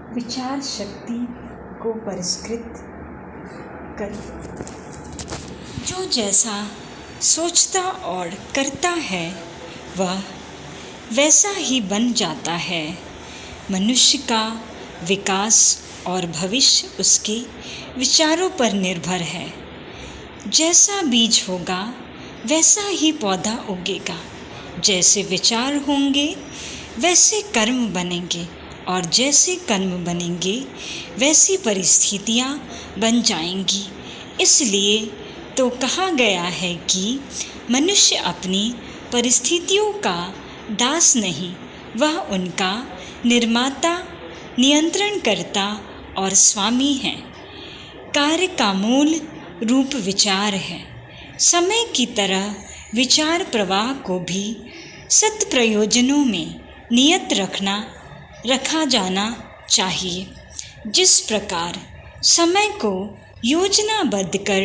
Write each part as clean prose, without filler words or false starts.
विचार शक्ति को परिष्कृत कर जो जैसा सोचता और करता है वह वैसा ही बन जाता है। मनुष्य का विकास और भविष्य उसके विचारों पर निर्भर है। जैसा बीज होगा वैसा ही पौधा उगेगा। जैसे विचार होंगे वैसे कर्म बनेंगे और जैसे कर्म बनेंगे वैसी परिस्थितियाँ बन जाएंगी। इसलिए तो कहा गया है कि मनुष्य अपनी परिस्थितियों का दास नहीं, वह उनका निर्माता, नियंत्रणकर्ता और स्वामी है। कार्य का मूल रूप विचार है। समय की तरह विचार प्रवाह को भी सत् प्रयोजनों में नियत रखा जाना चाहिए। जिस प्रकार समय को योजनाबद्ध कर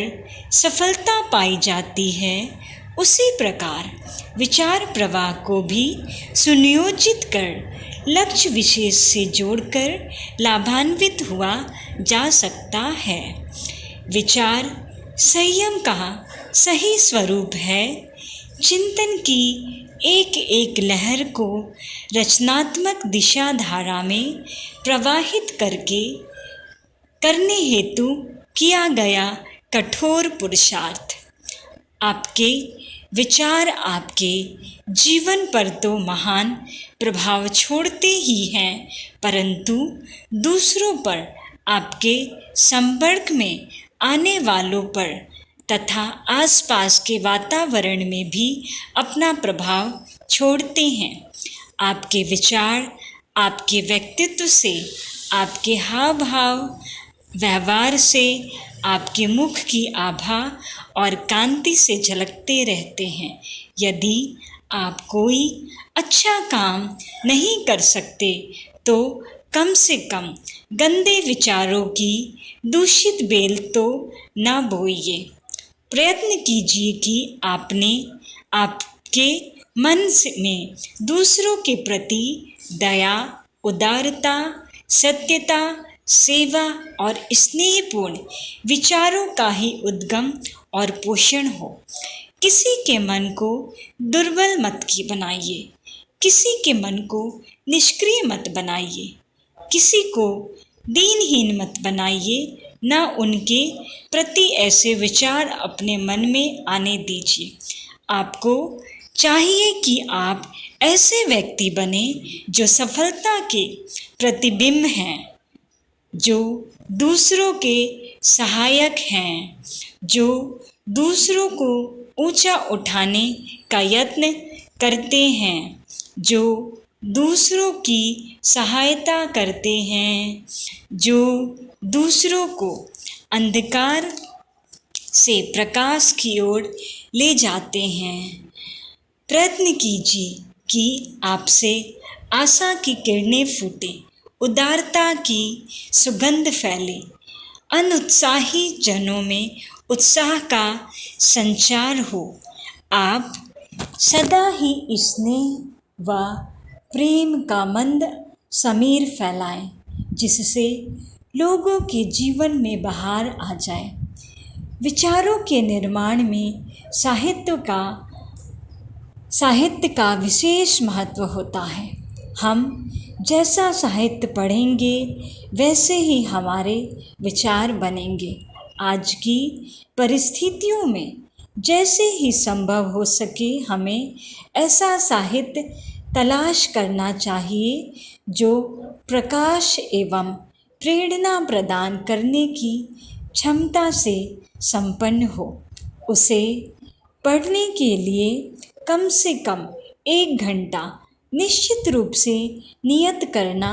सफलता पाई जाती है, उसी प्रकार विचार प्रवाह को भी सुनियोजित कर लक्ष्य विशेष से जोड़कर लाभान्वित हुआ जा सकता है। विचार संयम का सही स्वरूप है। चिंतन की एक एक लहर को रचनात्मक दिशा धारा में प्रवाहित करने हेतु किया गया कठोर पुरुषार्थ। आपके विचार आपके जीवन पर तो महान प्रभाव छोड़ते ही हैं, परंतु दूसरों पर, आपके संपर्क में आने वालों पर तथा आसपास के वातावरण में भी अपना प्रभाव छोड़ते हैं। आपके विचार आपके व्यक्तित्व से, आपके हाव भाव व्यवहार से, आपके मुख की आभा और कांति से झलकते रहते हैं। यदि आप कोई अच्छा काम नहीं कर सकते तो कम से कम गंदे विचारों की दूषित बेल तो न बोइए। प्रयत्न कीजिए कि आपके मन में दूसरों के प्रति दया, उदारता, सत्यता, सेवा और स्नेहपूर्ण विचारों का ही उद्गम और पोषण हो। किसी के मन को दुर्बल मत बनाइए, किसी के मन को निष्क्रिय मत बनाइए, किसी को दीनहीन मत बनाइए, न उनके प्रति ऐसे विचार अपने मन में आने दीजिए। आपको चाहिए कि आप ऐसे व्यक्ति बने जो सफलता के प्रतिबिंब हैं, जो दूसरों के सहायक हैं, जो दूसरों को ऊंचा उठाने का यत्न करते हैं, जो दूसरों की सहायता करते हैं, जो दूसरों को अंधकार से प्रकाश की ओर ले जाते हैं। प्रयत्न कीजिए कि आपसे आशा की किरणें फूटे, उदारता की सुगंध फैले, अनुत्साही जनों में उत्साह का संचार हो। आप सदा ही स्नेह व प्रेम का मंद समीर फैलाएं, जिससे लोगों के जीवन में बहार आ जाए। विचारों के निर्माण में साहित्य का विशेष महत्व होता है। हम जैसा साहित्य पढ़ेंगे वैसे ही हमारे विचार बनेंगे। आज की परिस्थितियों में जैसे ही संभव हो सके हमें ऐसा साहित्य तलाश करना चाहिए जो प्रकाश एवं प्रेरणा प्रदान करने की क्षमता से संपन्न हो। उसे पढ़ने के लिए कम से कम 1 घंटा निश्चित रूप से नियत करना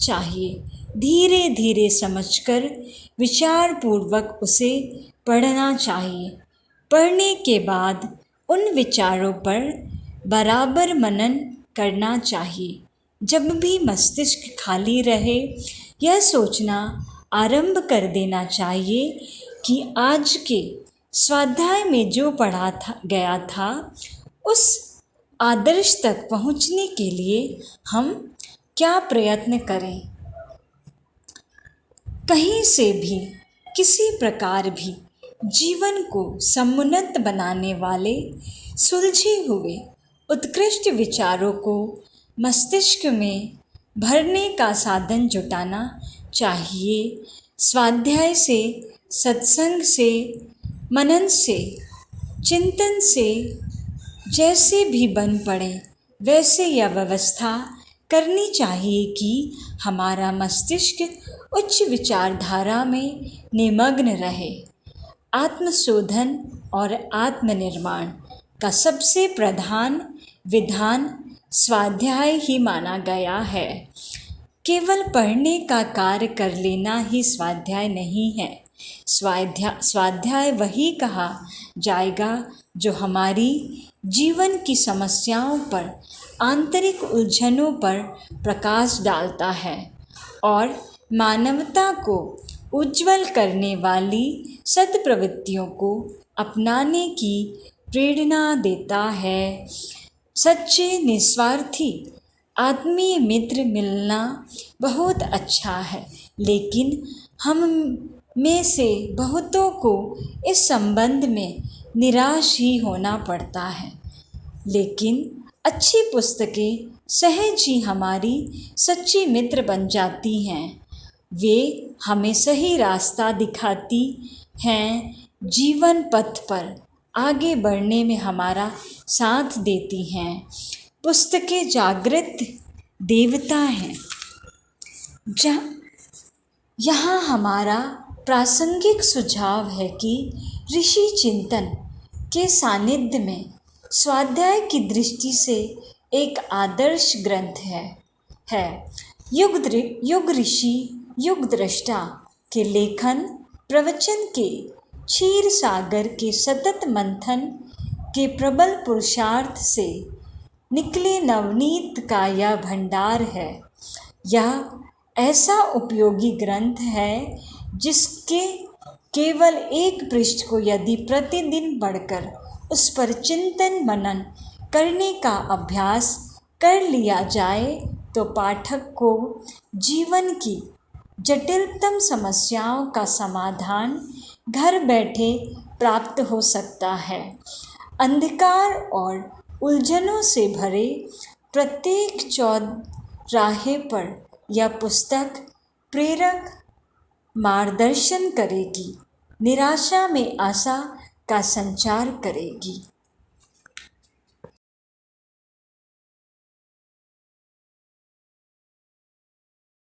चाहिए। धीरे धीरे समझकर विचारपूर्वक उसे पढ़ना चाहिए। पढ़ने के बाद उन विचारों पर बराबर मनन करना चाहिए। जब भी मस्तिष्क खाली रहे, यह सोचना आरंभ कर देना चाहिए कि आज के स्वाध्याय में जो पढ़ा गया था उस आदर्श तक पहुँचने के लिए हम क्या प्रयत्न करें। कहीं से भी किसी प्रकार भी जीवन को समुन्नत बनाने वाले सुलझे हुए उत्कृष्ट विचारों को मस्तिष्क में भरने का साधन जुटाना चाहिए। स्वाध्याय से, सत्संग से, मनन से, चिंतन से जैसे भी बन पड़े वैसे यह व्यवस्था करनी चाहिए कि हमारा मस्तिष्क उच्च विचारधारा में निमग्न रहे। आत्मशोधन और आत्मनिर्माण का सबसे प्रधान विधान स्वाध्याय ही माना गया है। केवल पढ़ने का कार्य कर लेना ही स्वाध्याय नहीं है। स्वाध्याय वही कहा जाएगा जो हमारी जीवन की समस्याओं पर, आंतरिक उलझनों पर प्रकाश डालता है और मानवता को उज्जवल करने वाली सद्प्रवृत्तियों को अपनाने की प्रेरणा देता है। सच्चे निस्वार्थी आत्मीय मित्र मिलना बहुत अच्छा है, लेकिन हम में से बहुतों को इस संबंध में निराश ही होना पड़ता है। लेकिन अच्छी पुस्तकें सहज ही हमारी सच्ची मित्र बन जाती हैं। वे हमें सही रास्ता दिखाती हैं, जीवन पथ पर आगे बढ़ने में हमारा साथ देती हैं। पुस्तकें जागृत देवता हैं। यहाँ हमारा प्रासंगिक सुझाव है कि ऋषि चिंतन के सानिध्य में स्वाध्याय की दृष्टि से एक आदर्श ग्रंथ है। युग ऋषि, युग दृष्टा के लेखन, प्रवचन के क्षीर सागर के सतत मंथन के प्रबल पुरुषार्थ से निकले नवनीत का यह भंडार है। यह ऐसा उपयोगी ग्रंथ है जिसके केवल एक पृष्ठ को यदि प्रतिदिन पढ़कर उस पर चिंतन मनन करने का अभ्यास कर लिया जाए तो पाठक को जीवन की जटिलतम समस्याओं का समाधान घर बैठे प्राप्त हो सकता है। अंधकार और उलझनों से भरे प्रत्येक चौराहे पर यह पुस्तक प्रेरक मार्गदर्शन करेगी, निराशा में आशा का संचार करेगी।